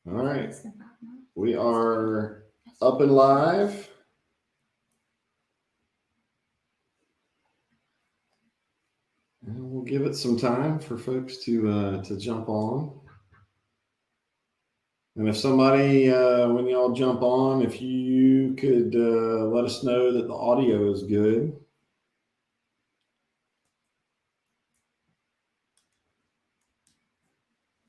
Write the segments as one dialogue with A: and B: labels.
A: All right. We are up and live. And we'll give it some time for folks to jump on. And if somebody, when y'all jump on, if you could let us know that the audio is good.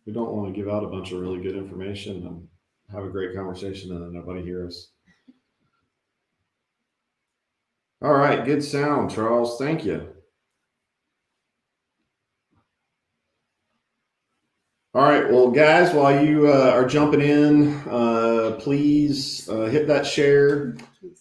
A: We don't want to give out a bunch of really good information and have a great conversation and then nobody hear us. All right, good sound, Charles. Thank you. All right, well, guys, while you are jumping in, please hit that share.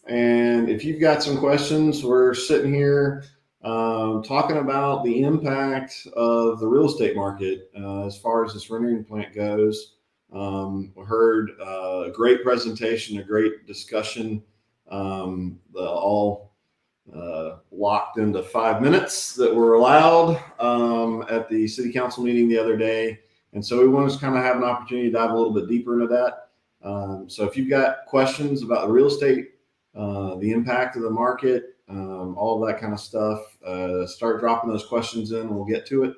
A: And if you've got some questions, we're sitting here talking about the impact of the real estate market as far as this rendering plant goes. We heard a great presentation, a great discussion, all locked into 5 minutes that were allowed at the city council meeting the other day. And so we want to kind of have an opportunity to dive a little bit deeper into that. So if you've got questions about the real estate, the impact of the market, all of that kind of stuff, start dropping those questions in and we'll get to it.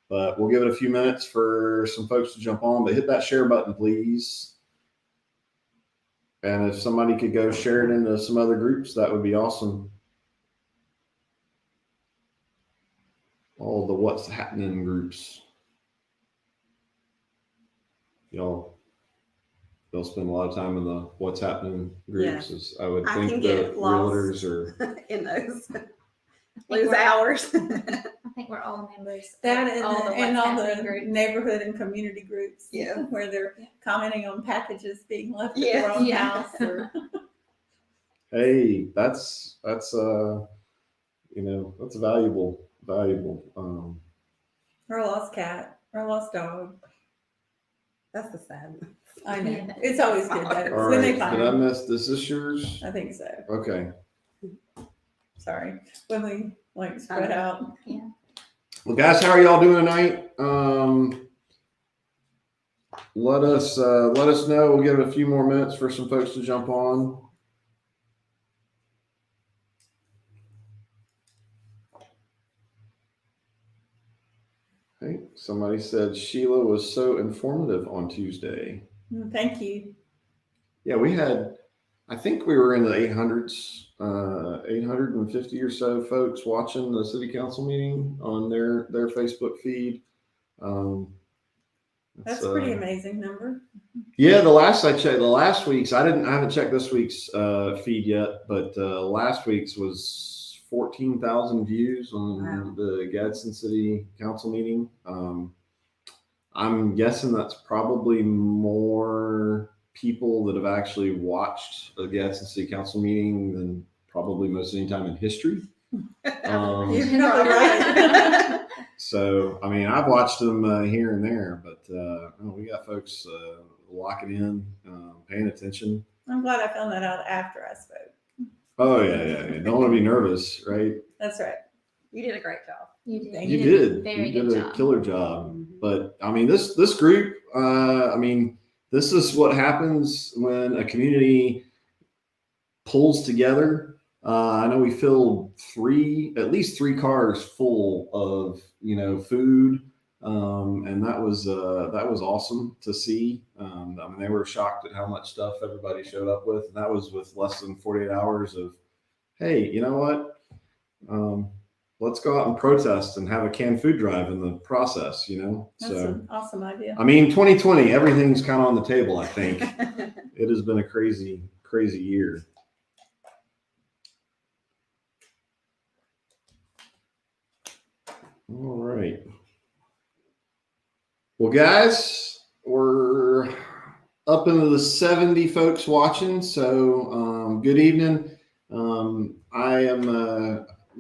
A: But we'll give it a few minutes for some folks to jump on. But hit that share button, please. And if somebody could go share it into some other groups, that would be awesome. All the what's happening groups. Y'all spend a lot of time in the what's happening groups. As I would think the realtors are
B: in those. Lose hours.
C: I think we're all members.
D: That
C: of all
D: the
C: groups.
D: neighborhood and community groups.
B: Yeah.
D: Where they're commenting on packages being left at
B: Yeah.
D: the wrong
C: Yeah.
D: house. Or...
A: Hey, that's that's valuable.
D: Or a lost cat, or a lost dog.
B: That's the sad one.
D: I know.
C: Yeah.
D: It's always good though.
A: All
D: When
A: right,
D: they find
A: did I
D: them.
A: miss this? Is yours?
D: I think so.
A: Okay.
D: Sorry. When we spread out.
C: Yeah.
A: Well, guys, how are y'all doing tonight? Let us know. We'll give it a few more minutes for some folks to jump on. Hey, somebody said Sheila was so informative on Tuesday.
D: Thank you.
A: Yeah, we had, I think we were in the 800s, 850 or so folks watching the city council meeting on their Facebook feed.
D: That's a pretty amazing number.
A: Yeah, the last I checked, the last week's, I haven't checked this week's feed yet, but last week's was 14,000 views on the Gadsden City Council meeting. I'm guessing that's probably more people that have actually watched a Gadsden City Council meeting than probably most any time in history.
D: You're probably right.
A: So, I mean, I've watched them here and there, but we got folks locking in, paying attention.
D: I'm glad I found that out after I spoke.
A: Oh, yeah. Don't want to be nervous, right?
D: That's right.
B: You did a great job.
C: You did.
D: Thank
A: You
C: a
A: did.
C: Very
A: You
C: good
A: did a
C: job.
A: killer job. But I mean, this group, this is what happens when a community pulls together. I know we filled at least three cars full of, food. And that was awesome to see. They were shocked at how much stuff everybody showed up with. And that was with less than 48 hours of, hey, you know what? Let's go out and protest and have a canned food drive in the process,
D: That's an awesome idea.
A: I mean, 2020, everything's kind of on the table, I think. It has been a crazy, crazy year. All right. Well, guys, we're up into the 70 folks watching. So good evening.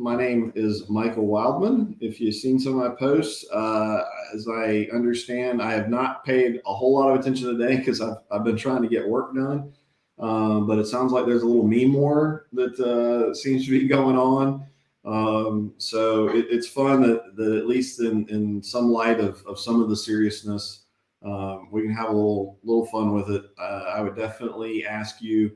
A: My name is Michael Wildman. If you've seen some of my posts, as I understand, I have not paid a whole lot of attention today because I've been trying to get work done. But it sounds like there's a little meme war that seems to be going on. So it's fun that at least in some light of some of the seriousness, we can have a little fun with it. I would definitely ask you,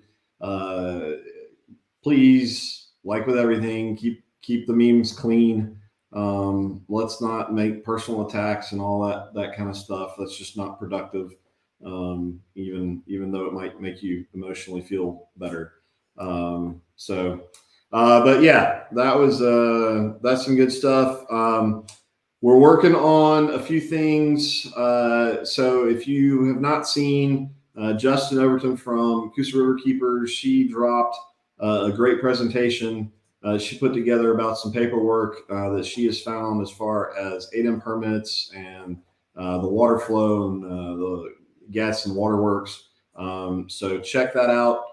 A: please, like with everything, keep the memes clean. Let's not make personal attacks and all that kind of stuff. That's just not productive. Even though it might make you emotionally feel better. But yeah, that's some good stuff. We're working on a few things. So if you have not seen Justin Overton from Coosa River Keepers, she dropped a great presentation. She put together about some paperwork that she has found as far as 8M permits and the water flow and the gas and waterworks. So check that out.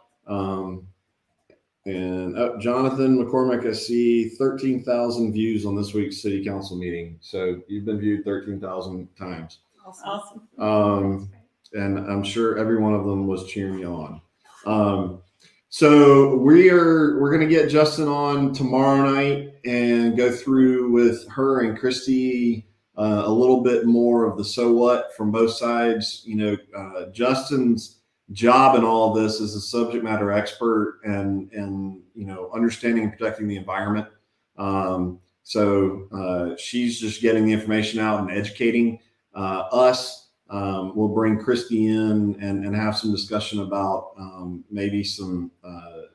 A: Jonathan McCormick, I see 13,000 views on this week's city council meeting. So you've been viewed 13,000 times.
D: Awesome.
A: And I'm sure every one of them was cheering you on. So we're going to get Justin on tomorrow night and go through with her and Christy a little bit more of the so what from both sides. Justin's job in all of this is a subject matter expert and understanding and protecting the environment. So she's just getting the information out and educating us. We'll bring Christy in and have some discussion about maybe some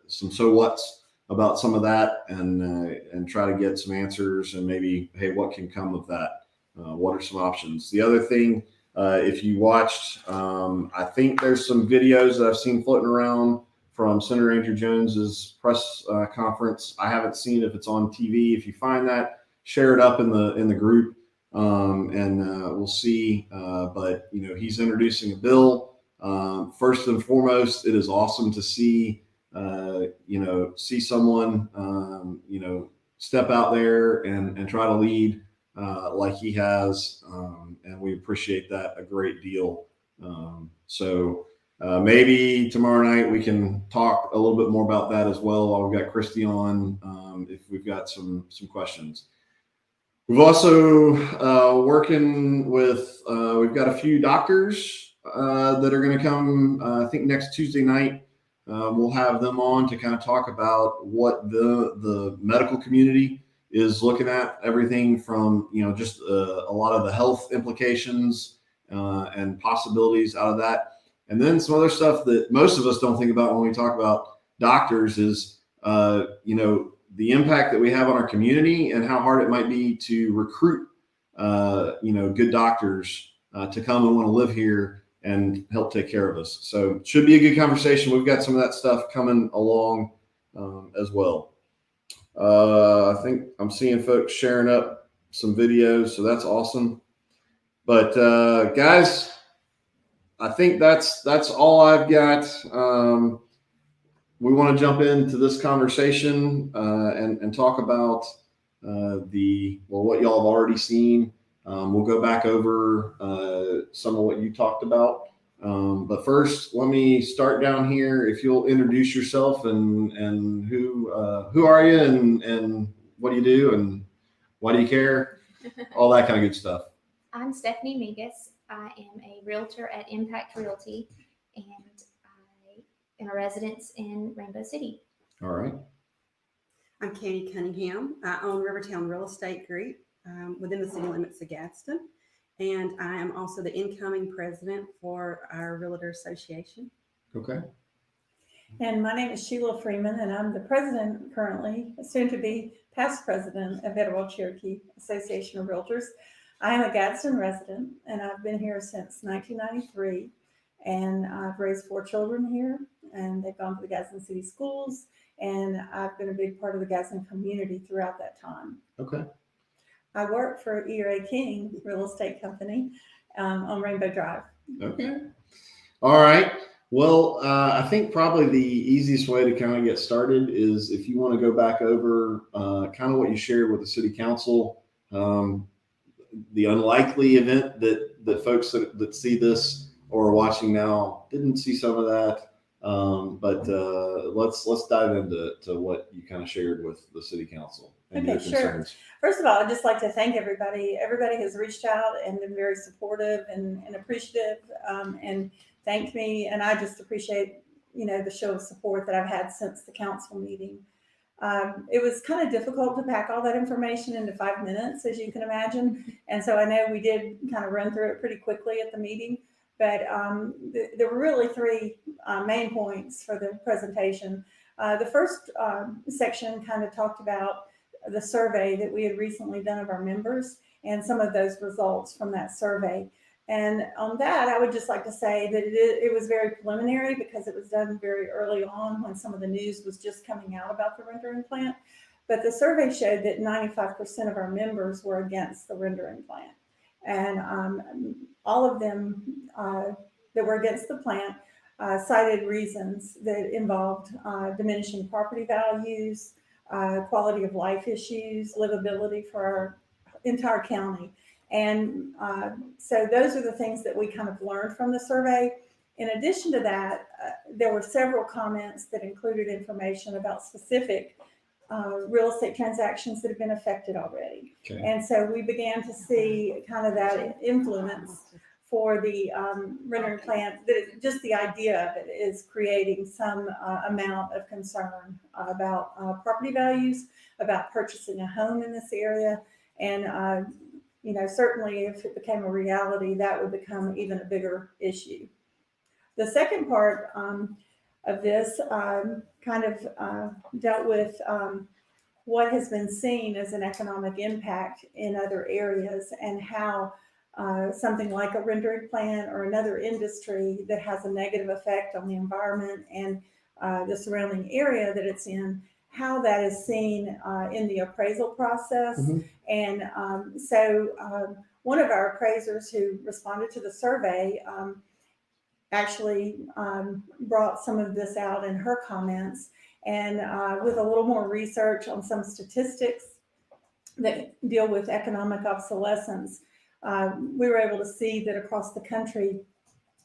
A: so what's about some of that and try to get some answers and maybe, hey, what can come of that? What are some options? The other thing, if you watched, I think there's some videos that I've seen floating around from Senator Andrew Jones's press conference. I haven't seen if it's on TV. If you find that, share it up in the group, and we'll see. But he's introducing a bill. First and foremost, it is awesome to see see someone step out there and try to lead like he has, and we appreciate that a great deal. So maybe tomorrow night we can talk a little bit more about that as well while we've got Christy on, if we've got some questions. We've also working with, we've got a few doctors that are going to come, I think next Tuesday night. We'll have them on to kind of talk about what the medical community is looking at, everything from just a lot of the health implications and possibilities out of that, and then some other stuff that most of us don't think about when we talk about doctors is the impact that we have on our community and how hard it might be to recruit good doctors to come and want to live here and help take care of us. So it should be a good conversation. We've got some of that stuff coming along as well. I think I'm seeing folks sharing up some videos, so that's awesome. But guys, I think that's all I've got. We want to jump into this conversation and talk about what y'all have already seen. We'll go back over some of what you talked about. But first, let me start down here. If you'll introduce yourself and who are you and what do you do and why do you care? All that kind of good stuff.
C: I'm Stephanie Mingus. I am a realtor at Impact Realty, and I am a resident in Rainbow City.
A: All right.
B: I'm Katie Cunningham. I own Rivertown Real Estate Group within the city limits of Gadsden. And I am also the incoming president for our Realtor Association.
A: Okay.
D: And my name is Sheila Freeman, and I'm the president currently, soon to be past president of Etowah Cherokee Association of Realtors. I am a Gadsden resident, and I've been here since 1993. And I've raised 4 children here, and they've gone to the Gadsden City Schools. And I've been a big part of the Gadsden community throughout that time.
A: Okay.
D: I work for E.R.A. King Real Estate Company on Rainbow Drive.
A: Okay. All right. Well, I think probably the easiest way to kind of get started is if you want to go back over kind of what you shared with the city council, the unlikely event that folks that see this or are watching now didn't see some of that. But let's dive into what you kind of shared with the city council. and your
D: Okay, sure.
A: concerns.
D: First of all, I'd just like to thank everybody. Everybody has reached out and been very supportive and appreciative, and thanked me. And I just appreciate, the show of support that I've had since the council meeting. It was kind of difficult to pack all that information into 5 minutes, as you can imagine. And so I know we did kind of run through it pretty quickly at the meeting, but there were really three main points for the presentation. The first section kind of talked about the survey that we had recently done of our members and some of those results from that survey. And on that, I would just like to say that it was very preliminary because it was done very early on when some of the news was just coming out about the rendering plant. But the survey showed that 95% of our members were against the rendering plant. And all of them that were against the plant cited reasons that involved diminishing property values, quality of life issues, livability for our entire county. And so those are the things that we kind of learned from the survey. In addition to that, there were several comments that included information about specific real estate transactions that have been affected already.
A: Okay.
D: And so we began to see kind of that influence for the rendering plant. Just the idea of it is creating some amount of concern about property values, about purchasing a home in this area. And, certainly if it became a reality, that would become even a bigger issue. The second part of this kind of dealt with what has been seen as an economic impact in other areas and how something like a rendering plant or another industry that has a negative effect on the environment and the surrounding area that it's in, how that is seen in the appraisal process.
A: Mm-hmm.
D: And so one of our appraisers who responded to the survey actually brought some of this out in her comments. And with a little more research on some statistics that deal with economic obsolescence, we were able to see that across the country,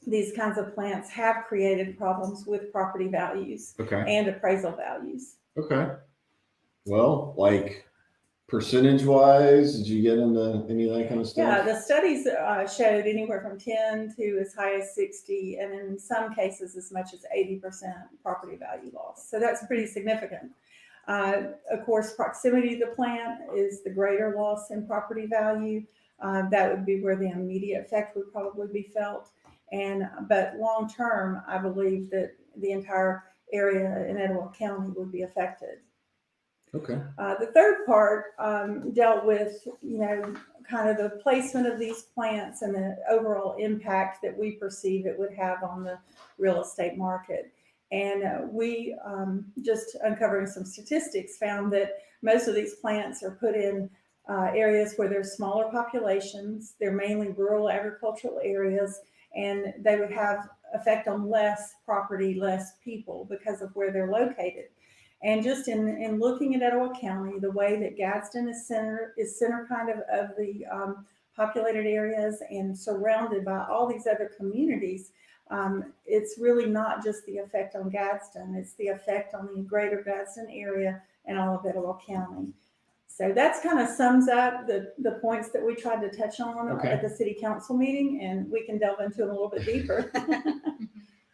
D: these kinds of plants have created problems with property values and appraisal values.
A: Okay. Well, like percentage wise, did you get into any of that kind of stuff?
D: Yeah, the studies showed anywhere from 10 to as high as 60, and in some cases as much as 80% property value loss. So that's pretty significant. Of course, proximity to the plant is the greater loss in property value. That would be where the immediate effect would probably be felt. But long term, I believe that the entire area in Etowah County would be affected.
A: Okay.
D: The third part dealt with, kind of the placement of these plants and the overall impact that we perceive it would have on the real estate market. And we, just uncovering some statistics, found that most of these plants are put in areas where there's smaller populations. They're mainly rural agricultural areas, and they would have effect on less property, less people because of where they're located. And just in looking at Etowah County, the way that Gadsden is center kind of the populated areas and surrounded by all these other communities, it's really not just the effect on Gadsden, it's the effect on the greater Gadsden area and all of Etowah County. So that's kind of sums up the points that we tried to touch on at the city council meeting, and we can delve into them a little bit deeper.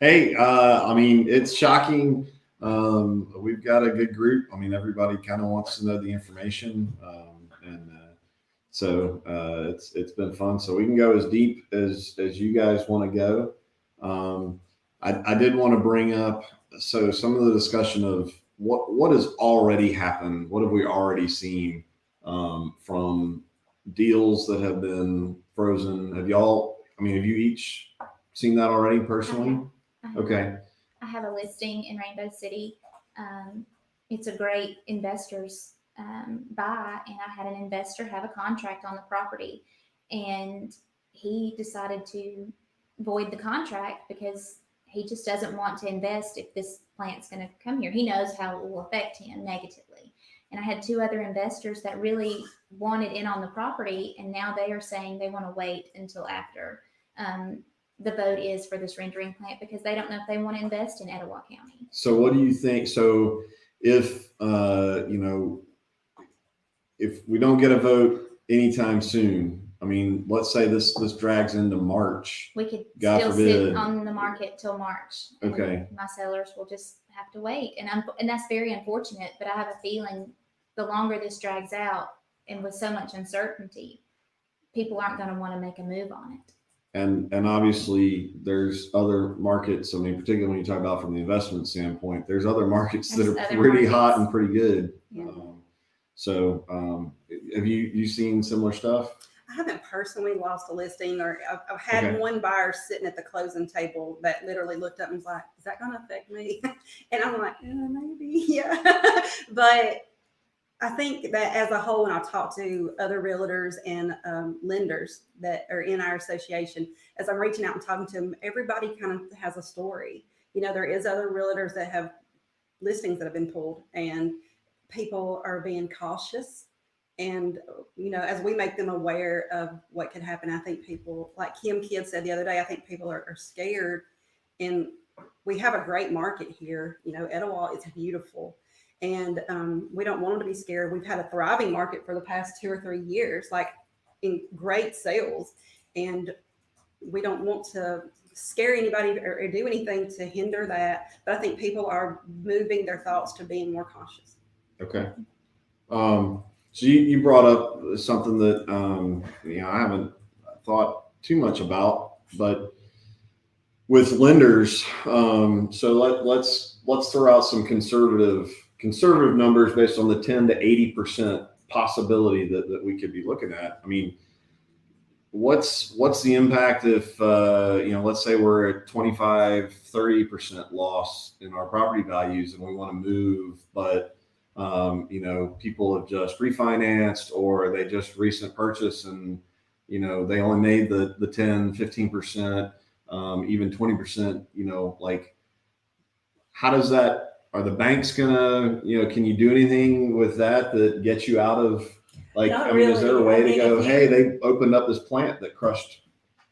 A: Hey, it's shocking. We've got a good group. Everybody kind of wants to know the information. So it's been fun. So we can go as deep as you guys want to go. I did want to bring up, so some of the discussion of what has already happened. What have we already seen from deals that have been frozen? Have you each seen that already personally? Okay.
C: I have a listing in Rainbow City. It's a great investor's buy, and I had an investor have a contract on the property, and he decided to void the contract because he just doesn't want to invest if this plant's going to come here. He knows how it will affect him negatively. And I had two other investors that really wanted in on the property, and now they are saying they want to wait until after the vote is for this rendering plant because they don't know if they want to invest in Etowah County.
A: So what do you think? So if, if we don't get a vote anytime soon, I mean, let's say this drags into March.
C: We could
A: God
C: still
A: forbid.
C: sit on the market till March. and
A: Okay.
C: My sellers will just have to wait. And that's very unfortunate, but I have a feeling the longer this drags out and with so much uncertainty, people aren't going to want to make a move on it.
A: And obviously there's other markets. I mean, particularly when you talk about from the investment standpoint, there's other markets that
C: There's
A: are
C: other
A: pretty hot
C: markets.
A: and pretty good.
B: Yeah.
A: Have you seen similar stuff?
B: I haven't personally lost a listing, or I've had
A: Okay.
B: one buyer sitting at the closing table that literally looked up and was like, "Is that going to affect me?" And I'm like, "Maybe, yeah." But I think that as a whole, when I talk to other realtors and lenders that are in our association, as I'm reaching out and talking to them, everybody kind of has a story. You know, there is other realtors that have listings that have been pulled, and people are being cautious. And, you know, as we make them aware of what could happen, I think people, like Kim Kidd said the other day, I think people are scared. And we have a great market here. You know, Etowah is beautiful. And we don't want them to be scared. We've had a thriving market for the past 2 or 3 years, like in great sales. And we don't want to scare anybody or do anything to hinder that. But I think people are moving their thoughts to being more cautious.
A: Okay. So you brought up something that I haven't thought too much about, but with lenders, so let's throw out some conservative numbers based on the 10 to 80% possibility that we could be looking at. I mean, what's the impact if let's say we're at 25-30% loss in our property values and we want to move, but people have just refinanced or they just recent purchase and, they only made the 10-15%, even 20%, like how does that, are the banks gonna, can you do anything with that gets you out of like,
D: Not
A: I mean, is there a
D: really.
A: way
D: I
A: to
D: mean,
A: go,
D: if you-
A: hey, they opened up this plant that crushed,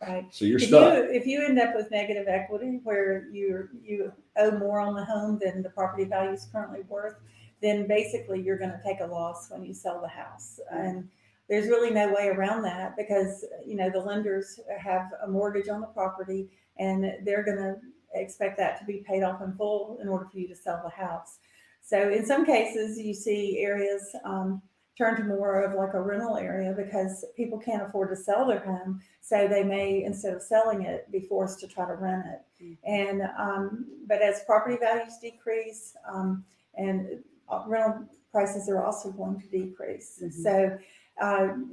D: Right.
A: so you're stuck.
D: If you end up with negative equity where you owe more on the home than the property value is currently worth, then basically you're going to take a loss when you sell the house. And there's really no way around that because, the lenders have a mortgage on the property and they're going to expect that to be paid off in full in order for you to sell the house. So in some cases you see areas turn to more of like a rental area because people can't afford to sell their home. So they may, instead of selling it, be forced to try to rent it. And, but as property values decrease and rental prices are also going to decrease.
B: Mm-hmm.
D: So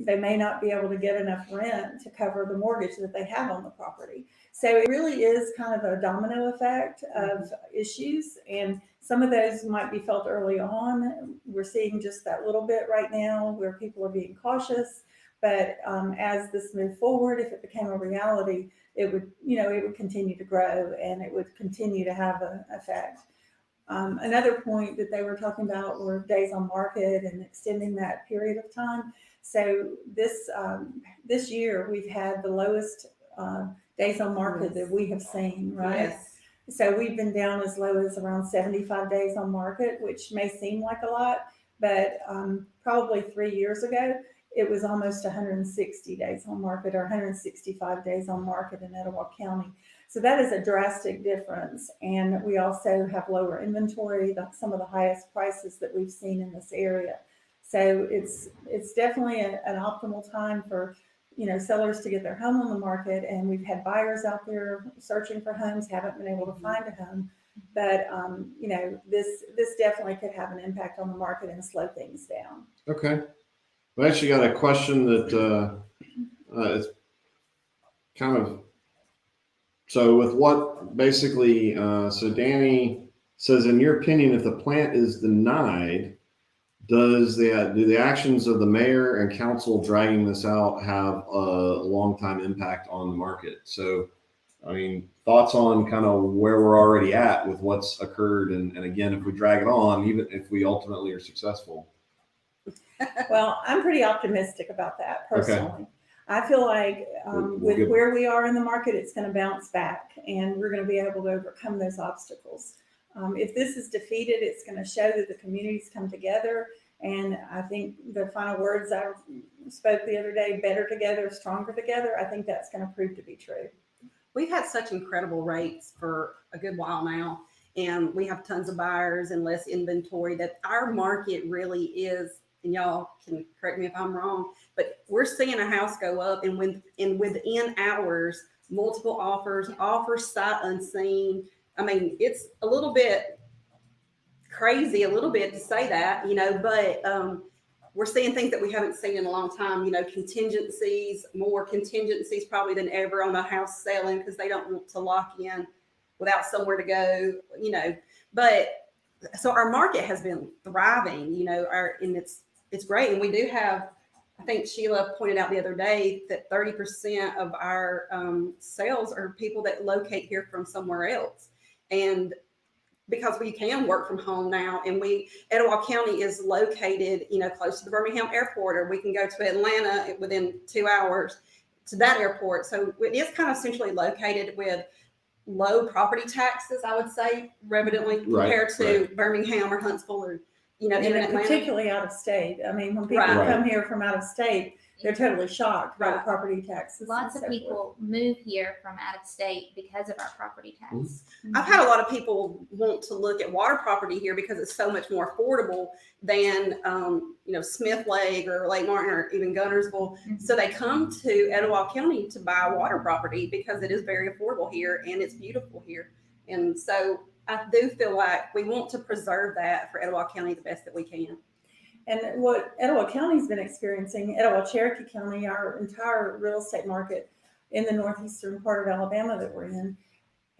D: they may not be able to get enough rent to cover the mortgage that they have on the property. So it really is kind of a domino effect of issues. And some of those might be felt early on. We're seeing just that little bit right now where people are being cautious. But as this moved forward, if it became a reality, it would continue to grow and it would continue to have an effect. Another point that they were talking about were days on market and extending that period of time. So this year we've had the lowest days on market that we have seen, right?
B: Yes.
D: So we've been down as low as around 75 days on market, which may seem like a lot, but probably 3 years ago, it was almost 160 days on market or 165 days on market in Etowah County. So that is a drastic difference. And we also have lower inventory, some of the highest prices that we've seen in this area. So it's definitely an optimal time for sellers to get their home on the market. And we've had buyers out there searching for homes, haven't been able to find a home. But, this definitely could have an impact on the market and slow things down.
A: Okay. We actually got a question that is kind of, so with what basically, so Danny says, in your opinion, if the plant is denied, do the actions of the mayor and council dragging this out have a long time impact on the market? So, I mean, thoughts on kind of where we're already at with what's occurred. And again, if we drag it on, even if we ultimately are successful.
D: Well, I'm pretty optimistic about that personally.
A: Okay.
D: I feel like with
A: good.
D: where we are in the market, it's going to bounce back and we're going to be able to overcome those obstacles. If this is defeated, it's going to show that the communities come together And I think the final words I spoke the other day, better together, stronger together, I think that's going to prove to be true.
B: We've had such incredible rates for a good while now, and we have tons of buyers and less inventory that our market really is, and y'all can correct me if I'm wrong, but we're seeing a house go up and within hours, multiple offers sight unseen. I mean, it's a little bit crazy, a little bit to say that, but we're seeing things that we haven't seen in a long time, more contingencies probably than ever on a house selling because they don't want to lock in without somewhere to go, but so our market has been thriving, and it's great. And we do have, I think Sheila pointed out the other day that 30% of our sales are people that locate here from somewhere else. And because we can work from home now, and Etowah County is located, close to the Birmingham airport, or we can go to Atlanta within 2 hours to that airport. So it is kind of centrally located with low property taxes, I would say, evidently compared to Birmingham or Huntsville or, even Atlanta.
D: Particularly out of state. I mean, when people come here from out of state, they're totally shocked by the property taxes.
C: Lots of people move here from out of state because of our property tax.
B: Mm-hmm. I've had a lot of people want to look at water property here because it's so much more affordable than, Smith Lake or Lake Martin or even Gunnersville. Mm-hmm. So they come to Etowah County to buy water property because it is very affordable here and it's beautiful here. And so I do feel like we want to preserve that for Etowah County the best that we can.
D: And what Etowah County's been experiencing, Etowah Cherokee County, our entire real estate market in the northeastern part of Alabama that we're in,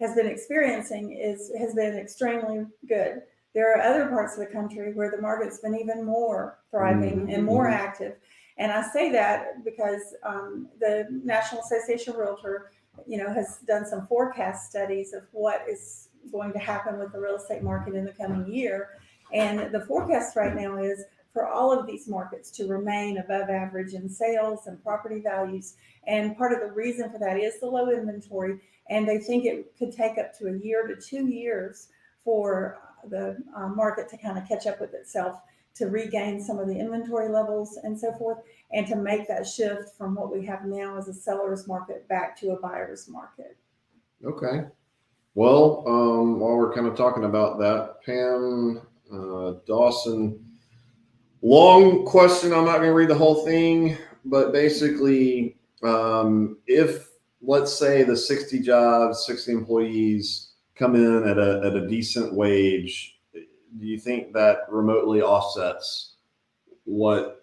D: has been experiencing has been extremely good. There are other parts of the country where the market's been even more thriving and more active. And I say that because the National Association of Realtors, has done some forecast studies of what is going to happen with the real estate market in the coming year. And the forecast right now is for all of these markets to remain above average in sales and property values. And part of the reason for that is the low inventory. And they think it could take up to 1 year to 2 years for the market to kind of catch up with itself, to regain some of the inventory levels and so forth, and to make that shift from what we have now as a seller's market back to a buyer's market.
A: Okay. Well, while we're kind of talking about that, Pam, Dawson, long question. I'm not going to read the whole thing, but basically, if let's say the 60 jobs, 60 employees come in at a decent wage, do you think that remotely offsets what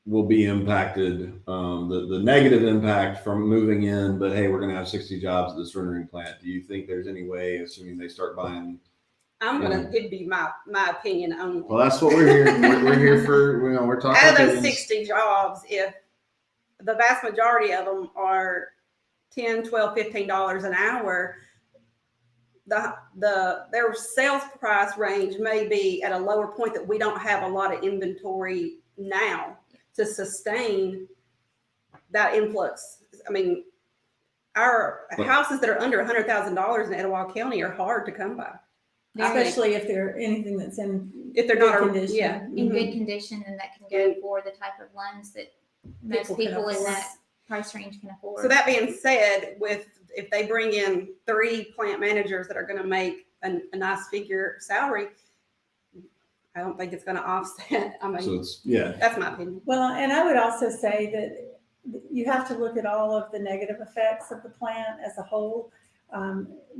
A: will be impacted, the negative impact from moving in, but hey, we're going to have 60 jobs at this rendering plant? Do you think there's any way, assuming they start buying?
B: I'm going to give you my opinion only.
A: Well, that's what we're here. We're here for, we're talking
B: out of those
A: opinions.
B: 60 jobs, if the vast majority of them are $10, $12, $15 an hour, their sales price range may be at a lower point that we don't have a lot of inventory now to sustain that influx. I mean, our houses that are under $100,000 in Etowah County are hard to come by.
D: Especially if they're anything that's
B: if they're not
D: condition.
C: In good condition, and that can go for the type of loans that most people in that price range can afford.
B: So that being said, if they bring in 3 plant managers that are going to make a nice figure salary, I don't think it's going to offset. I mean,
A: so
B: that's my opinion.
D: Well, and I would also say that you have to look at all of the negative effects of the plant as a whole,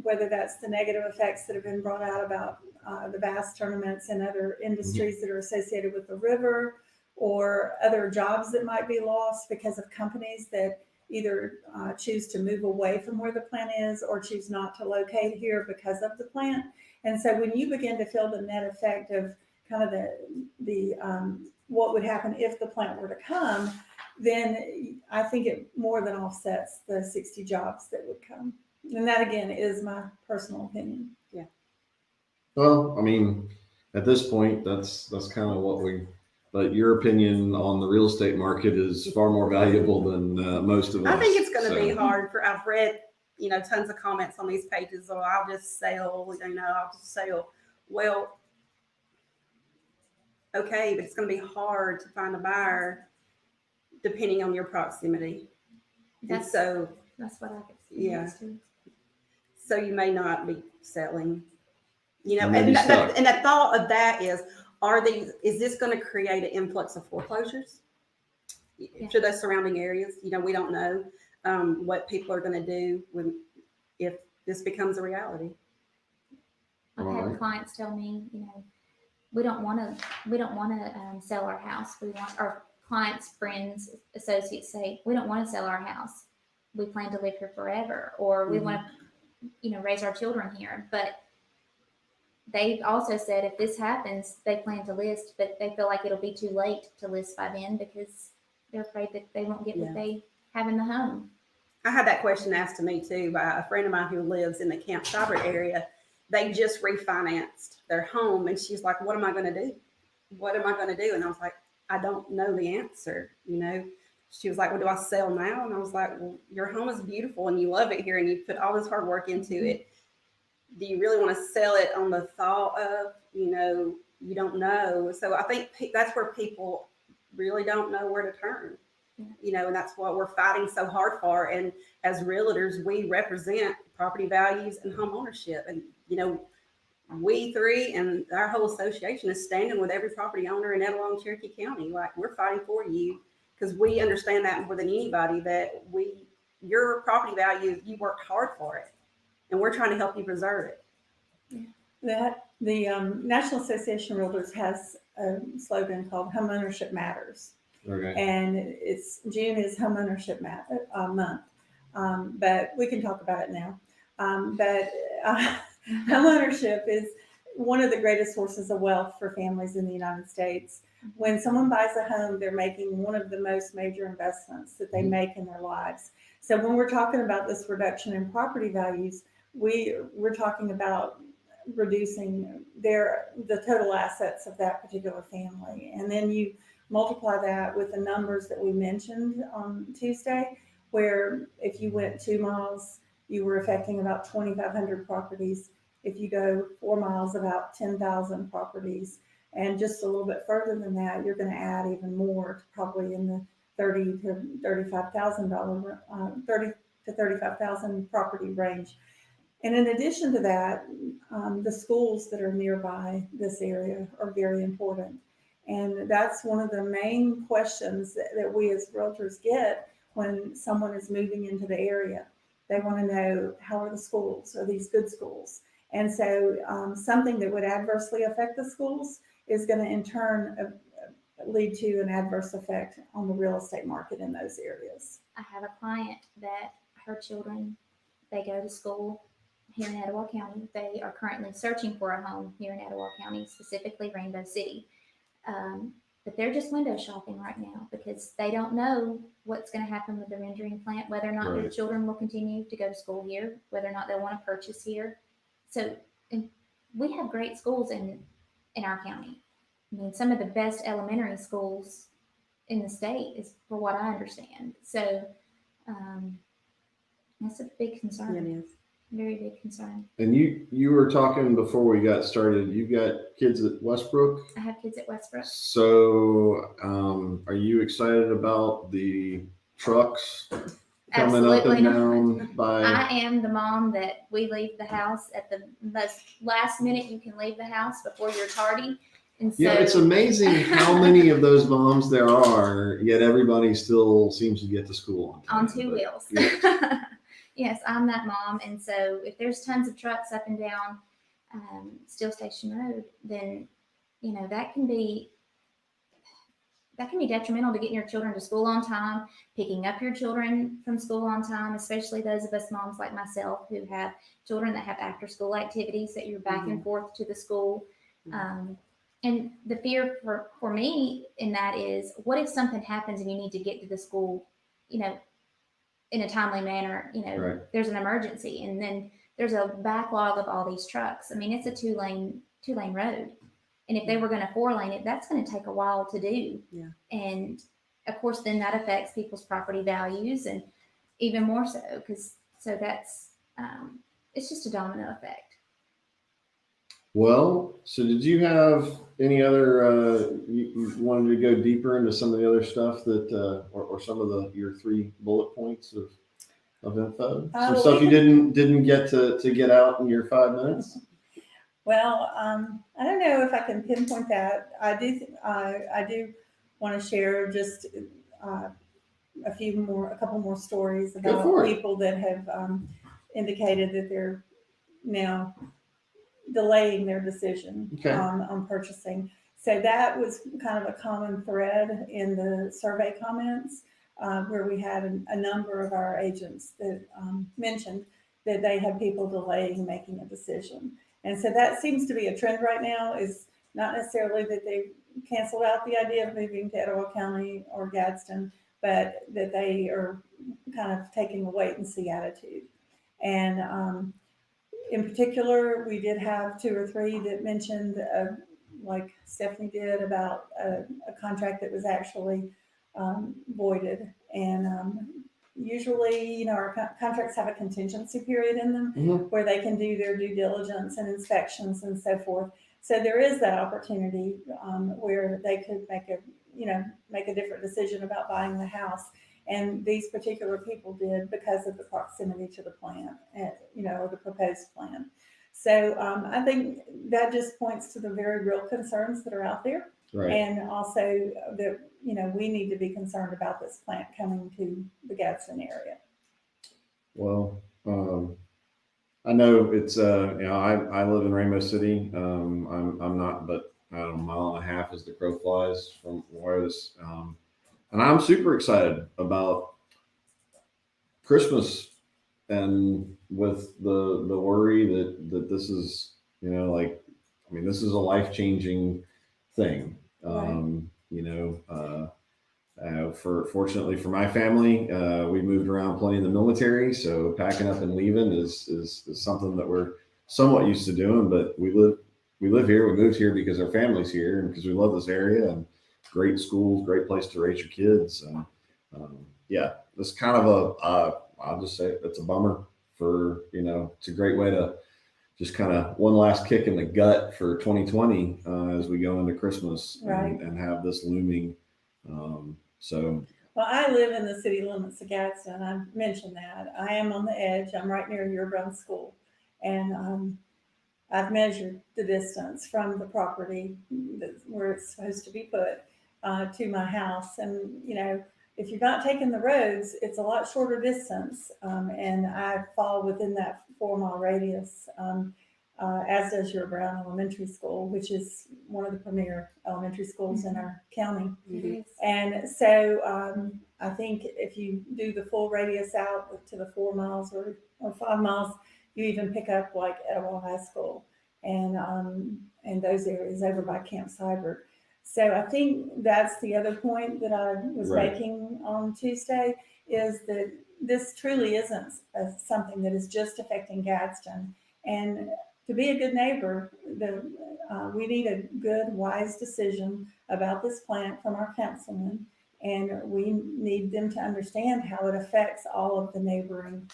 D: whether that's the negative effects that have been brought out about the bass tournaments and other industries that are associated with the river, or other jobs that might be lost because of companies that either choose to move away from where the plant is or choose not to locate here because of the plant. And so when you begin to feel the net effect of kind of the what would happen if the plant were to come, then I think it more than offsets the 60 jobs that would come. And that, again, is my personal opinion.
B: Yeah.
A: Well, I mean, at this point, that's kind of what but your opinion on the real estate market is far more valuable than most of us.
B: I think it's going to be hard I've read, tons of comments on these pages, or I'll just sell, I'll just sell. Well, okay, but it's going to be hard to find a buyer depending on your proximity. And
C: That's
B: so,
C: what I've
B: Yeah.
C: experienced too.
B: so you may not be selling,
A: You may
B: and
A: be
B: that,
A: stuck.
B: and the thought of that is this going to create an influx of foreclosures to those surrounding areas? We don't know what people are going to do if this becomes a reality.
C: I've
A: All
C: had
A: right.
C: clients tell me, we don't want to sell our house. We want our clients, friends, associates say, we don't want to sell our house. We plan to live here forever, or we want to, raise our children here. But they've also said if this happens, they plan to list, but they feel like it'll be too late to list by then because they're afraid that they won't get what they have in the home.
B: I had that question asked to me too by a friend of mine who lives in the Camp Shopper area. They just refinanced their home, and she's like, "What am I going to do? What am I going to do?" And I was like, "I don't know the answer." She was like, "Well, do I sell now?" And I was like, "Well, your home is beautiful, and you love it here, and you put all this hard work into it. Do you really want to sell it on the thought of, you don't know?" So I think that's where people really don't know where to turn. And that's what we're fighting so hard for. And as realtors, we represent property values and home ownership. And, we three and our whole association is standing with every property owner in Etowah Cherokee County. Like, we're fighting for you because we understand that more than anybody, that your property value, you worked hard for it, and we're trying to help you preserve it.
D: That the National Association of Realtors has a slogan called "Home Ownership Matters."
A: Okay.
D: And June is Home Ownership Month, but we can talk about it now. But home ownership is one of the greatest sources of wealth for families in the United States. When someone buys a home, they're making one of the most major investments that they make in their lives. So when we're talking about this reduction in property values, we're talking about reducing the total assets of that particular family, and then you multiply that with the numbers that we mentioned on Tuesday, where if you went 2 miles, you were affecting about 2,500 properties. If you go 4 miles, about 10,000 properties. And just a little bit further than that, you're going to add even more, probably in the $30,000 to $35,000, 30 to 35,000 property range. And in addition to that, the schools that are nearby this area are very important. And that's one of the main questions that we as realtors get when someone is moving into the area. They want to know, how are the schools? Are these good schools? And so something that would adversely affect the schools is going to in turn lead to an adverse effect on the real estate market in those areas.
C: I have a client that her children, they go to school here in Etowah County. They are currently searching for a home here in Etowah County, specifically Rainbow City. But they're just window shopping right now because they don't know what's going to happen with the rendering plant, whether or not their children will continue to go to school here, whether or not they'll want to purchase here. So we have great schools in our county. I mean, some of the best elementary schools in the state is for what I understand. So that's a big concern.
B: It is.
C: Very big concern.
A: And you were talking before we got started, you got kids at Westbrook.
C: I have kids at Westbrook.
A: So are you excited about the trucks coming up and down by?
C: I am the mom that we leave the house at the most last minute you can leave the house before you're tardy. And so,
A: It's amazing how many of those moms there are, yet everybody still seems to get to school on time.
C: On two wheels.
A: Yeah.
C: Yes, I'm that mom. And so if there's tons of trucks up and down Steel Station Road, then, that can be detrimental to getting your children to school on time, picking up your children from school on time, especially those of us moms like myself who have children that have after school activities that you're back and forth to the school. And the fear for me in that is, what if something happens and you need to get to the school, in a timely manner, there's an emergency, and then there's a backlog of all these trucks. I mean, it's a two lane road. And if they were going to 4-lane it, that's going to take a while to do.
B: Yeah.
C: And of course, then that affects people's property values, and even more so, that's, it's just a domino effect.
A: Well, so did you have any other, you wanted to go deeper into some of the other stuff that, or some of your 3 bullet points of info? Some
D: well,
A: stuff
D: we
A: you
D: can-
A: didn't get to get out in your 5 minutes?
D: Well, I don't know if I can pinpoint that. I do want to share just uh, a couple more stories
A: Go
D: about
A: for it.
D: people that have indicated that they're now delaying their decision
A: Okay.
D: on purchasing. So that was kind of a common thread in the survey comments, where we had a number of our agents that mentioned that they had people delaying making a decision. And so that seems to be a trend right now, is not necessarily that they've canceled out the idea of moving to Etowah County or Gadsden, but that they are kind of taking a wait and see attitude. And in particular, we did have 2 or 3 that mentioned, like Stephanie did, about a contract that was actually voided. And usually, our contracts have a contingency period in them
A: Mhm.
D: where they can do their due diligence and inspections and so forth. So there is that opportunity where they could make a different decision about buying the house. And these particular people did because of the proximity to the plant, or the proposed plant. So I think that just points to the very real concerns that are out there.
A: Right.
D: And also that, we need to be concerned about this plant coming to the Gadsden area.
A: Well, I know it's, I live in Rainbow City. I'm not, but I don't know, a mile and a half as the crow flies from where this, and I'm super excited about Christmas, and with the worry that this is, this is a life changing thing.
D: Right.
A: Fortunately for my family, we moved around plenty in the military, so packing up and leaving is something that we're somewhat used to doing. But we live here. We moved here because our family's here and because we love this area, and great schools, great place to raise your kids. And yeah, it's kind of I'll just say it's a bummer for, it's a great way to just kind of one last kick in the gut for 2020 as we go into Christmas,
D: Right.
A: and have this looming. So
D: Well, I live in the city limits of Gadsden. I mentioned that. I am on the edge. I'm right near Yearbound School. And I've measured the distance from the property where it's supposed to be put to my house. And, if you're not taking the roads, it's a lot shorter distance. And I fall within that 4-mile radius, as does your Brown Elementary School, which is one of the premier elementary schools in our county.
B: Mhm.
D: And so I think if you do the full radius out to the 4 miles or 5 miles, you even pick up like Etowah High School and those areas over by Camp Seibert. So I think that's the other point that I was
A: Right.
D: making on Tuesday, is that this truly isn't something that is just affecting Gadsden. And to be a good neighbor, we need a good, wise decision about this plant from our councilman. And we need them to understand how it affects all of the neighboring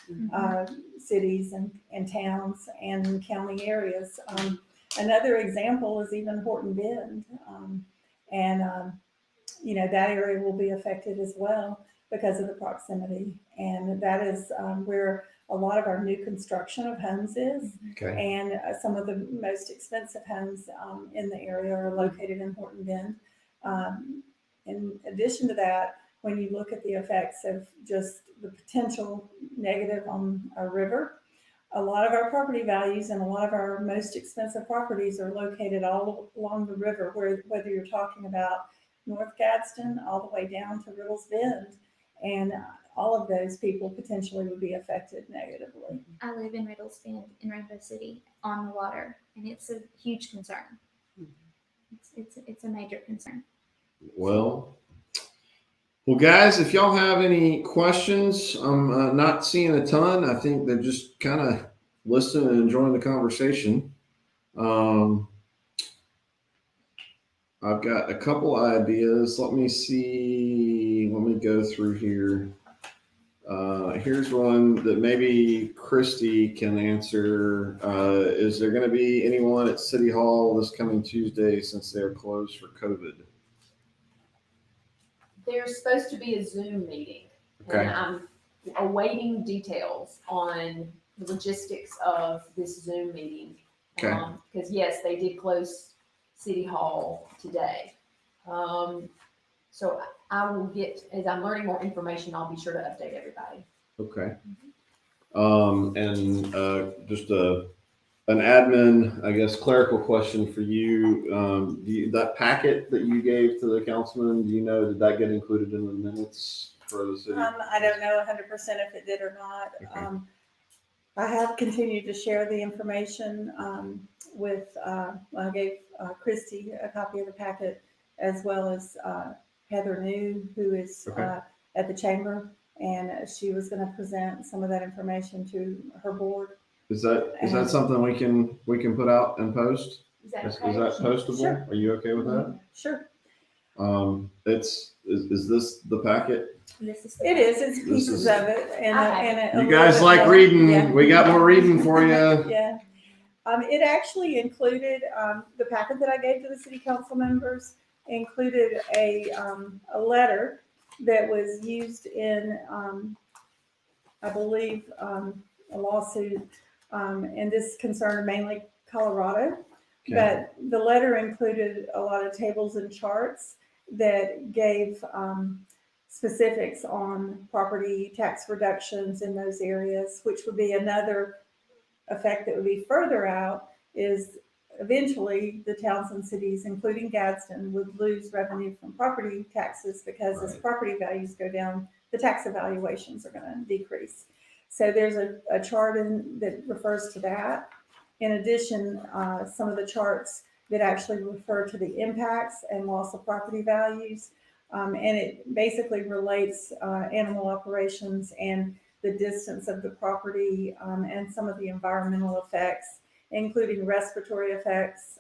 D: cities and towns and county areas. Another example is even Horton Bend. That area will be affected as well because of the proximity. And that is where a lot of our new construction of homes is.
A: okay.
D: And some of the most expensive homes in the area are located in Horton Bend. In addition to that, when you look at the effects of just the potential negative on our river, a lot of our property values and a lot of our most expensive properties are located all along the river, whether you're talking about North Gadsden all the way down to Riddle's Bend. And all of those people potentially would be affected negatively.
C: I live in Riddle's Bend in Rainbow City on the water, and it's a huge concern. It's a major concern.
A: Well, guys, if y'all have any questions, I'm not seeing a ton. I think they're just kind of listening and enjoying the conversation. I've got a couple ideas. Let me see. Let me go through here. Here's one that maybe Christy can answer. Is there going to be anyone at City Hall this coming Tuesday since they're closed for COVID?
E: There's supposed to be a Zoom meeting.
A: Okay.
E: And I'm awaiting details on the logistics of this Zoom meeting.
A: Okay.
E: Because yes, they did close City Hall today. So I will get, as I'm learning more information, I'll be sure to update everybody.
A: Okay. Just an admin, I guess, clerical question for you. That packet that you gave to the councilman, do you know, did that get included in the minutes for the city?
D: I don't know 100% if it did or not.
A: Okay.
D: I have continued to share the information with, I gave Christy a copy of the packet, as well as Heather New, who is
A: Okay.
D: at the chamber, and she was going to present some of that information to her board.
A: Is that something we can put out and post?
E: Is that
A: Is
E: okay?
A: that postable?
D: Sure.
A: Are you okay with that?
D: Sure.
A: Is this the packet?
C: This is
D: It is. It's pieces of it, and
A: You guys like reading?
D: Yeah.
A: We got more reading for you.
D: Yeah. It actually included, the packet that I gave to the city council members included a letter that was used in, I believe, a lawsuit, and this concerned mainly Colorado.
A: Okay.
D: But the letter included a lot of tables and charts that gave specifics on property tax reductions in those areas, which would be another effect that would be further out, is eventually the towns and cities, including Gadsden, would lose revenue from property taxes because as
A: Right.
D: property values go down, the tax evaluations are going to decrease. So there's a chart that refers to that. In addition, some of the charts that actually refer to the impacts and loss of property values. And it basically relates animal operations and the distance of the property and some of the environmental effects, including respiratory effects,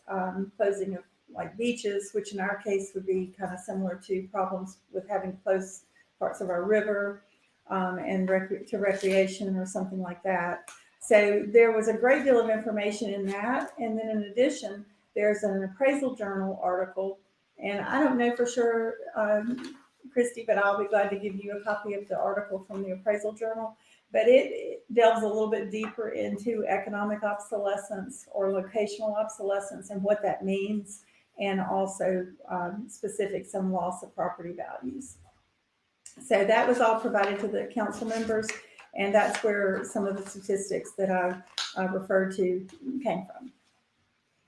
D: closing of like beaches, which in our case would be kind of similar to problems with having to close parts of our river and to recreation or something like that. So there was a great deal of information in that. And then in addition, there's an appraisal journal article. And I don't know for sure, Christy, but I'll be glad to give you a copy of the article from the appraisal journal. But it delves a little bit deeper into economic obsolescence or locational obsolescence and what that means, and also specifics on loss of property values. So that was all provided to the council members, and that's where some of the statistics that I referred to came from.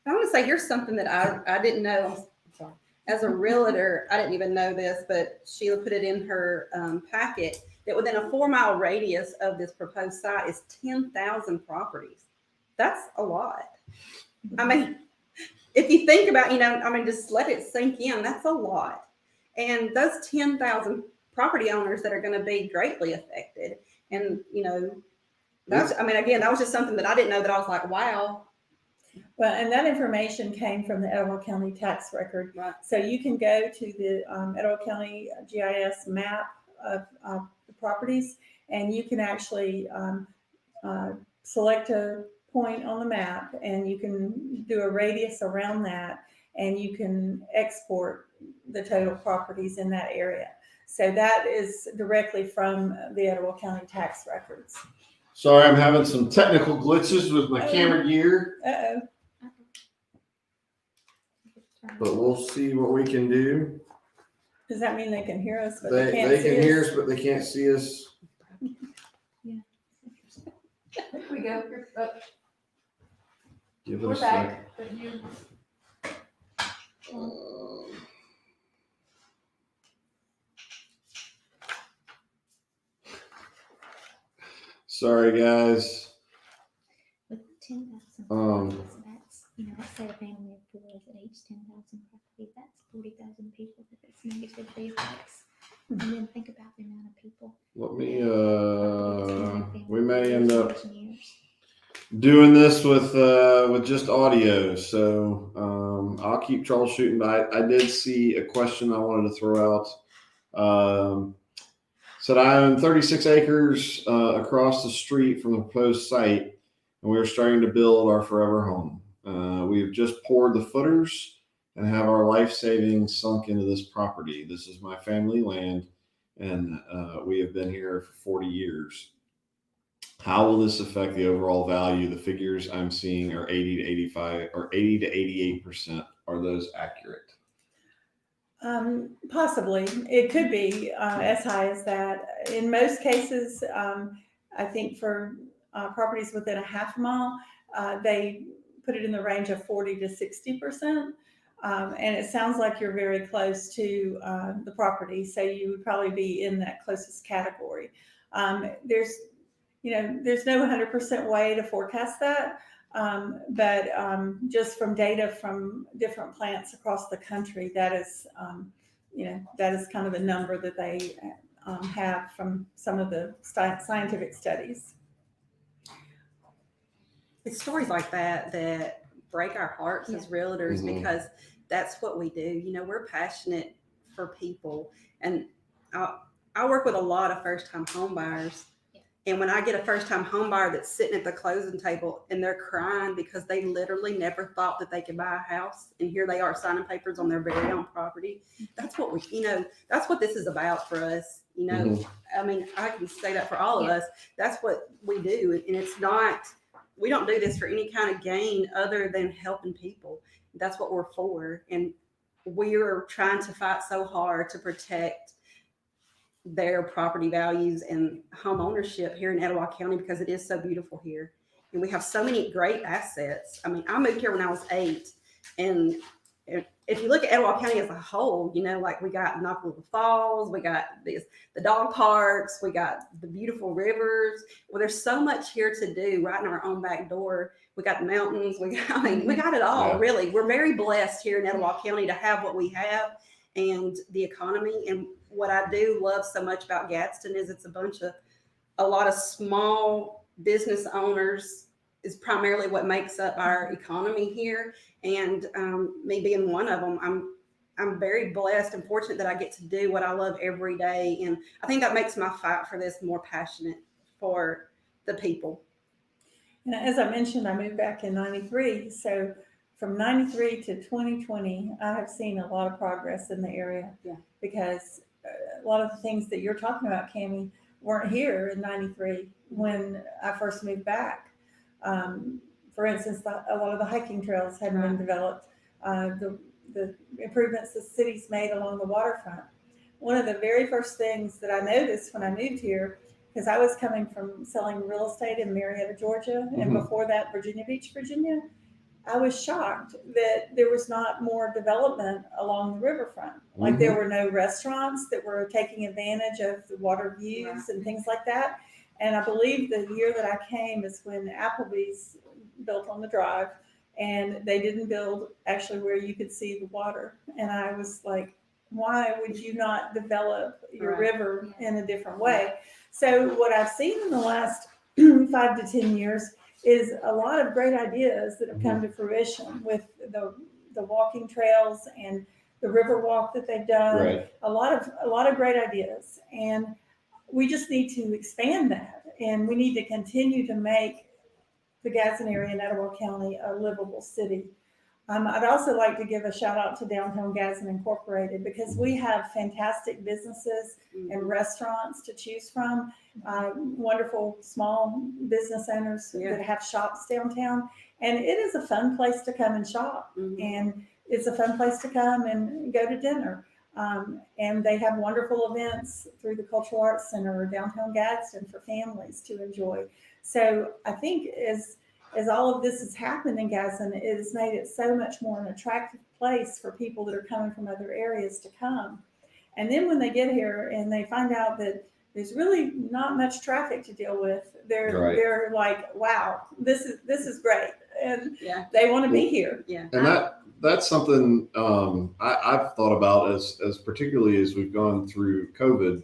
B: I want to say here's something that I didn't know. I'm sorry. As a realtor, I didn't even know this, but Sheila put it in her packet that within a 4-mile radius of this proposed site is 10,000 properties. That's a lot. I mean, if you think about, just let it sink in. That's a lot. And those 10,000 property owners that are going to be greatly affected. And, that was just something that I didn't know, that I was like, wow.
D: Well, and that information came from the Etowah County tax record.
B: Right.
D: So you can go to the Etowah County GIS map of the properties, and you can actually select a point on the map, and you can do a radius around that, and you can export the total properties in that area. So that is directly from the Etowah County tax records.
A: Sorry, I'm having some technical glitches with my camera gear,
D: Uh-oh.
A: but we'll see what we can do.
D: Does that mean they can hear us, but
A: They
D: can't see
A: can
D: us?
A: hear us, but they can't see us.
E: Here we go.
A: Give it
E: We're
A: a sec.
E: back. But you-
A: Sorry, guys.
C: With 10,000
A: Um,
C: properties, that's, let's say a family of 4 is at each 10,000 properties, that's 40,000 people that it's negatively affects. And then think about the amount of people.
A: Let me,
C: Property that's
A: we
C: been
A: may
C: in
A: end
C: the
A: up
C: years and years.
A: doing this with just audio. So, I'll keep troubleshooting, but I did see a question I wanted to throw out. Said I own 36 acres across the street from the proposed site, and we are starting to build our forever home. We have just poured the footers and have our life savings sunk into this property. This is my family land, and we have been here for 40 years. How will this affect the overall value? The figures I'm seeing are 80 to 85 or 80 to 88%. Are those accurate?
D: Possibly. It could be as high as that. In most cases, I think for properties within a half mile, they put it in the range of 40 to 60%. And it sounds like you're very close to the property, so you would probably be in that closest category. There's no 100% way to forecast that. But just from data from different plants across the country, that is kind of the number that they have from some of the scientific studies.
B: It's stories like that that break our hearts as realtors, because that's what we do. We're passionate for people, and I work with a lot of first-time home buyers. And when I get a first-time home buyer that's sitting at the closing table and they're crying because they literally never thought that they could buy a house, and here they are signing papers on their very own property. That's what that's what this is about for us. I mean, I can say that for all of us. That's what we do. And it's not, we don't do this for any kind of gain other than helping people. That's what we're for. And we're trying to fight so hard to protect their property values and home ownership here in Etowah County, because it is so beautiful here. And we have so many great assets. I mean, I moved here when I was 8. And if you look at Etowah County as a whole, like we got Nakalula Falls, we got the dog parks, we got the beautiful rivers. Well, there's so much here to do right in our own back door. We got the mountains. We got it all, really. We're very blessed here in Etowah County to have what we have, and the economy. And what I do love so much about Gadsden is it's a lot of small business owners is primarily what makes up our economy here. And me being one of them, I'm very blessed and fortunate that I get to do what I love every day. And I think that makes my fight for this more passionate for the people.
D: And as I mentioned, I moved back in 93. So from 93 to 2020, I have seen a lot of progress in the area. Because a lot of the things that you're talking about, Cammie, weren't here in 93 when I first moved back. For instance, a lot of the hiking trails hadn't been developed. The improvements the city's made along the waterfront. One of the very first things that I noticed when I moved here, because I was coming from selling real estate in Marietta, Georgia, and before that, Virginia Beach, Virginia, I was shocked that there was not more development along the riverfront. Like there were no restaurants that were taking advantage of the water views and things like that. And I believe the year that I came is when Applebee's built on the drive, and they didn't build actually where you could see the water. And I was like, why would you not develop your river in a different way? So what I've seen in the last 5 to 10 years is a lot of great ideas that have come to fruition with the walking trails and the river walk that they've done. A lot of great ideas, and we just need to expand that, and we need to continue to make the Gadsden area in Etowah County a livable city. I'd also like to give a shout out to Downtown Gadsden Incorporated, because we have fantastic businesses and restaurants to choose from, wonderful small business owners that have shops downtown. And it is a fun place to come and shop, and it's a fun place to come and go to dinner. And they have wonderful events through the Cultural Arts Center or Downtown Gadsden for families to enjoy. So I think as all of this has happened in Gadsden, it has made it so much more an attractive place for people that are coming from other areas to come. And then when they get here and they find out that there's really not much traffic to deal with, they're like, wow, this is great. And they want to be here.
A: And that's something I've thought about as particularly as we've gone through COVID,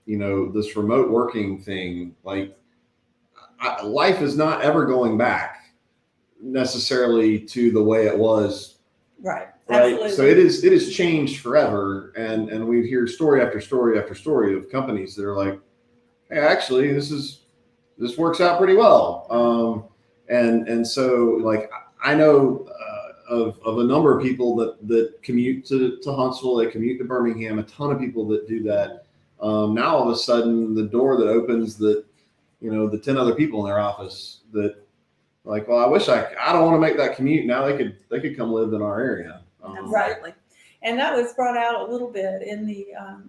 A: this remote working thing, like life is not ever going back necessarily to the way it was right?
D: Absolutely.
A: So it has changed forever, and we hear story after story after story of companies that are like, hey, actually, this works out pretty well. And so like I know of a number of people that commute to Huntsville, they commute to Birmingham, a ton of people that do that. Now all of a sudden the door that opens that, the 10 other people in their office that like, well, I don't want to make that commute. Now they could come live in our area.
B: Absolutely.
D: And that was brought out a little bit in the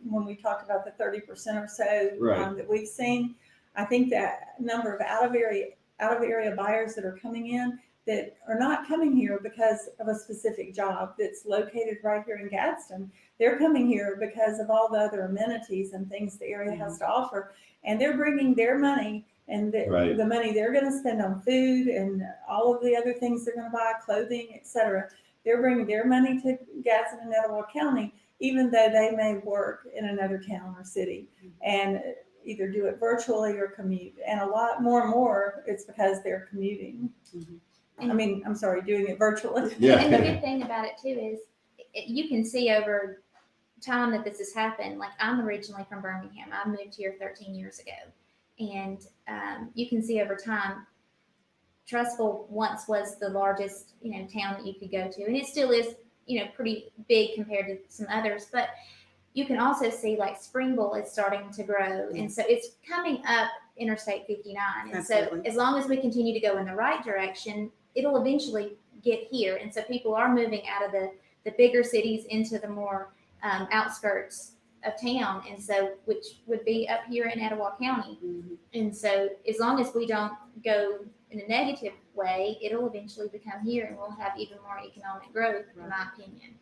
D: when we talked about the 30% or so
A: Right.
D: that we've seen. I think that number of out of area buyers that are coming in that are not coming here because of a specific job that's located right here in Gadsden. They're coming here because of all the other amenities and things the area has to offer, and they're bringing their money and
A: Right.
D: the money they're going to spend on food and all of the other things they're going to buy, clothing, etc. They're bringing their money to Gadsden and Etowah County, even though they may work in another town or city and either do it virtually or commute. And a lot more, it's because they're commuting. Doing it virtually.
A: Yeah.
C: And the good thing about it too is you can see over time that this has happened. Like I'm originally from Birmingham. I moved here 13 years ago. And you can see over time, Trussville once was the largest, town that you could go to. And it still is, pretty big compared to some others. But you can also see like Springville is starting to grow. And so it's coming up Interstate 59. And
B: Absolutely.
C: so as long as we continue to go in the right direction, it'll eventually get here. And so people are moving out of the bigger cities into the more outskirts of town. And so, which would be up here in Etowah County.
B: Mhm.
C: And so as long as we don't go in a negative way, it'll eventually become here and we'll have even more economic growth, in my opinion,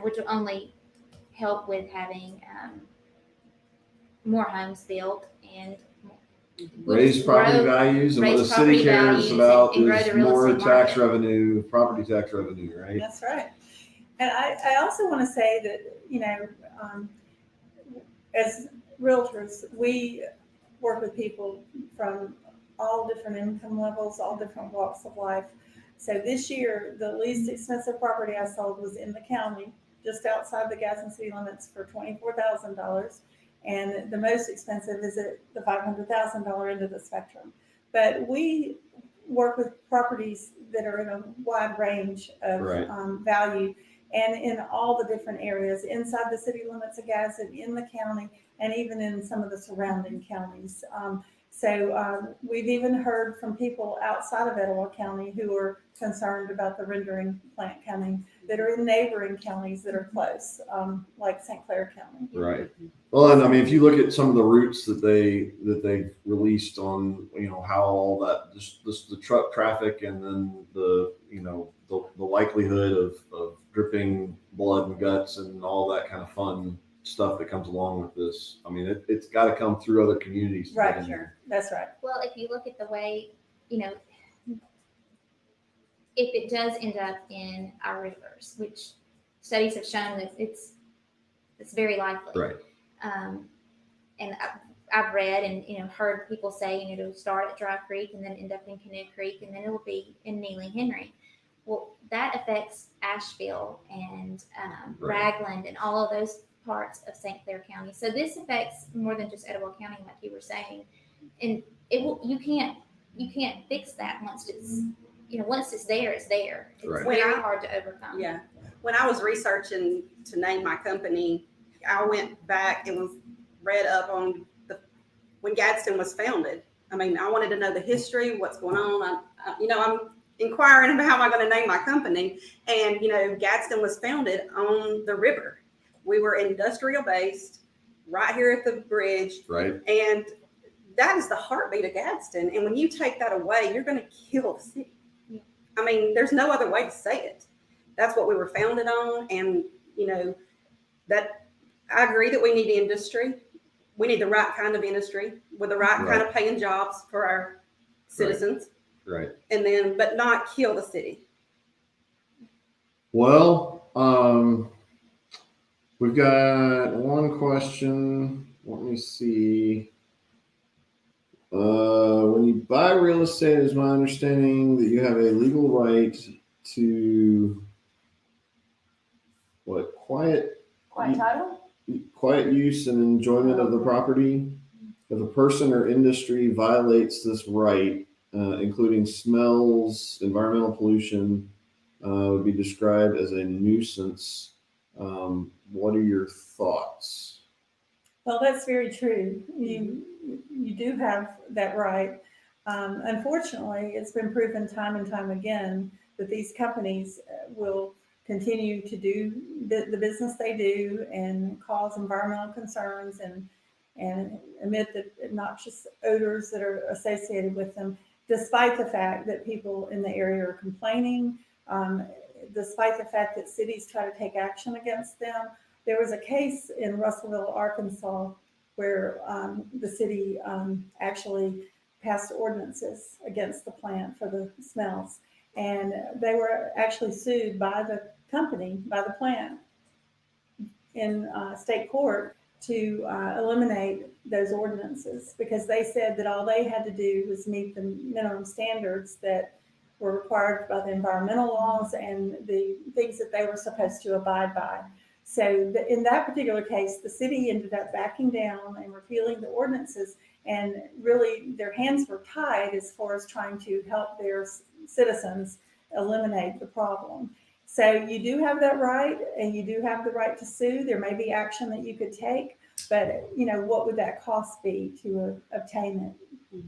C: which will only help with having more homes built and
A: Raise property values, and what the city cares about
C: and grow
A: is
C: the real
A: more
C: estate
A: tax
C: market.
A: revenue, property tax revenue, right?
D: That's right. And I also want to say that, as realtors, we work with people from all different income levels, all different walks of life. So this year, the least expensive property I sold was in the county, just outside the Gadsden city limits for $24,000. And the most expensive is at the $500,000 end of the spectrum. But we work with properties that are in a wide range of
A: Right.
D: value and in all the different areas inside the city limits of Gadsden, in the county, and even in some of the surrounding counties. So we've even heard from people outside of Etowah County who are concerned about the rendering plant coming that are in neighboring counties that are close, like St. Clair County.
A: Right. Well, and I mean, if you look at some of the routes that they've released on, how all that just the truck traffic and then the likelihood of dripping blood and guts and all that kind of fun stuff that comes along with this. I mean, it's got to come through other communities.
D: Right, sure. That's right.
C: Well, if you look at the way, if it does end up in our rivers, which studies have shown that it's very likely.
A: Right.
C: And I've read and heard people say, it'll start at Dry Creek and then end up in Canoe Creek and then it'll be in Neely Henry. Well, that affects Asheville and
A: Right.
C: Ragland and all of those parts of St. Clair County. So this affects more than just Etowah County, like you were saying. And you can't fix that once it's once it's there, it's there. It's
A: Right.
C: very hard to overcome.
B: Yeah. When I was researching to name my company, I went back and was read up on when Gadsden was founded. I mean, I wanted to know the history, what's going on. I'm inquiring about how am I going to name my company. And, Gadsden was founded on the river. We were industrial based right here at the bridge.
A: Right.
B: And that is the heartbeat of Gadsden. And when you take that away, you're going to kill the city. I mean, there's no other way to say it. That's what we were founded on. And, that I agree that we need industry. We need the right kind of industry with the right kind of paying jobs for our citizens.
A: Right.
B: And then, but not kill the city.
A: Well, we've got one question. Let me see. When you buy real estate, is my understanding that you have a legal right to
E: Quiet title?
A: quiet use and enjoyment of the property. If a person or industry violates this right, including smells, environmental pollution, would be described as a nuisance. What are your thoughts?
D: Well, that's very true. You do have that right. Unfortunately, it's been proven time and time again that these companies will continue to do the business they do and cause environmental concerns and emit the noxious odors that are associated with them, despite the fact that people in the area are complaining, despite the fact that cities try to take action against them. There was a case in Russellville, Arkansas, where the city actually passed ordinances against the plant for the smells. And they were actually sued by the company, by the plant in state court to eliminate those ordinances, because they said that all they had to do was meet the minimum standards that were required by the environmental laws and the things that they were supposed to abide by. So in that particular case, the city ended up backing down and repealing the ordinances, and really their hands were tied as far as trying to help their citizens eliminate the problem. So you do have that right, and you do have the right to sue. There may be action that you could take, but what would that cost be to obtain it?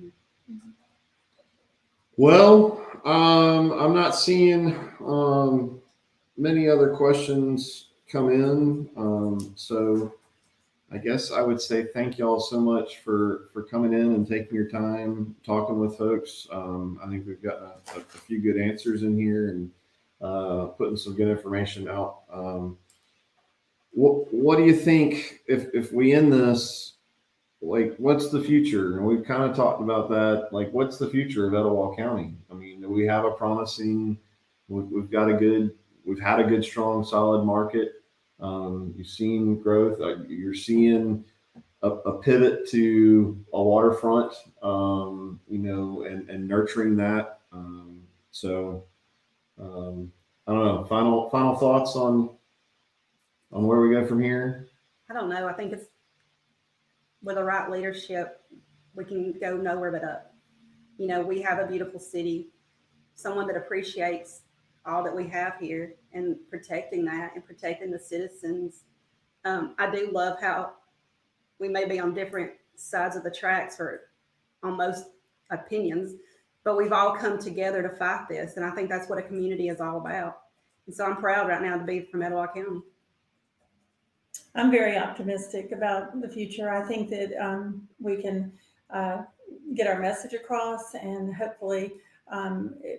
A: Well, I'm not seeing many other questions come in. So I guess I would say thank y'all so much for coming in and taking your time talking with folks. I think we've got a few good answers in here and putting some good information out. What do you think if we end this? Like, what's the future? And we've kind of talked about that. Like, what's the future of Etowah County? I mean, we have a promising. We've had a good, strong, solid market. You've seen growth. You're seeing a pivot to a waterfront. And nurturing that. I don't know. Final thoughts on where we go from here.
B: I don't know. I think it's with the right leadership, we can go nowhere but up. We have a beautiful city, someone that appreciates all that we have here and protecting that and protecting the citizens. I do love how we may be on different sides of the tracks on most opinions, but we've all come together to fight this. And I think that's what a community is all about. And so I'm proud right now to be from Etowah County.
D: I'm very optimistic about the future. I think that we can get our message across, and hopefully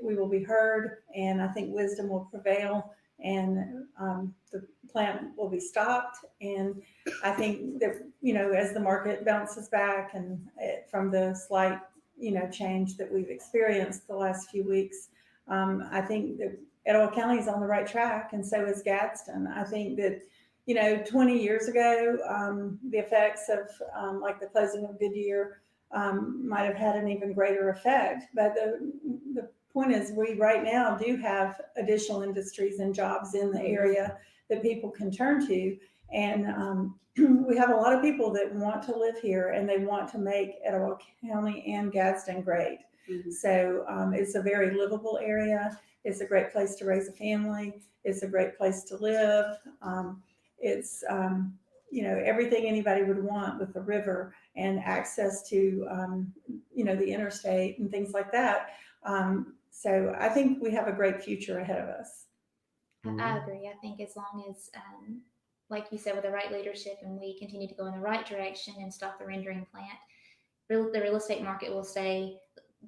D: we will be heard, and I think wisdom will prevail, and the plant will be stopped. And I think that, as the market bounces back and from the slight, change that we've experienced the last few weeks, I think that Etowah County is on the right track, and so is Gadsden. I think that 20 years ago, the effects of like the closing of Goodyear might have had an even greater effect. But the point is, we right now do have additional industries and jobs in the area that people can turn to. And we have a lot of people that want to live here, and they want to make Etowah County and Gadsden great. Mm-hmm. So it's a very livable area. It's a great place to raise a family. It's a great place to live. It's, everything anybody would want with the river and access to, the interstate and things like that. So I think we have a great future ahead of us.
C: I agree. I think as long as, like you said, with the right leadership and we continue to go in the right direction and stop the rendering plant, the real estate market will stay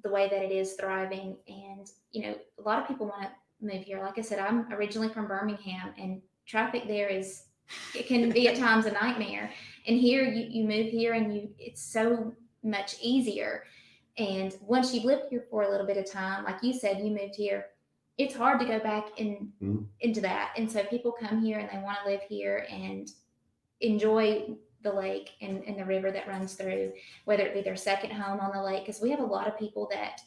C: the way that it is, thriving. And, a lot of people want to move here. Like I said, I'm originally from Birmingham, and traffic there it can be at times a nightmare. And here you move here and it's so much easier. And once you've lived here for a little bit of time, like you said, you moved here, it's hard to go back into that. And so people come here and they want to live here and enjoy the lake and the river that runs through, whether it be their second home on the lake. Because we have a lot of people that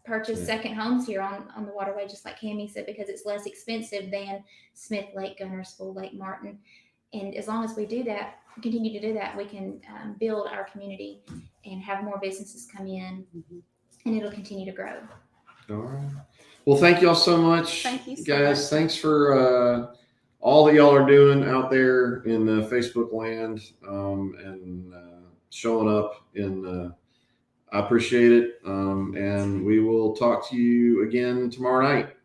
C: purchase
A: Yeah.
C: second homes here on the waterway, just like Cammie said, because it's less expensive than Smith Lake, Gunnersville, Lake Martin. And as long as we do that, continue to do that, we can build our community and have more businesses come in, and it'll continue to grow.
A: All right. Well, thank y'all so much,
B: Thank you so
A: guys.
B: much.
A: Thanks for all that y'all are doing out there in Facebook land and showing up. I appreciate it. And we will talk to you again tomorrow night.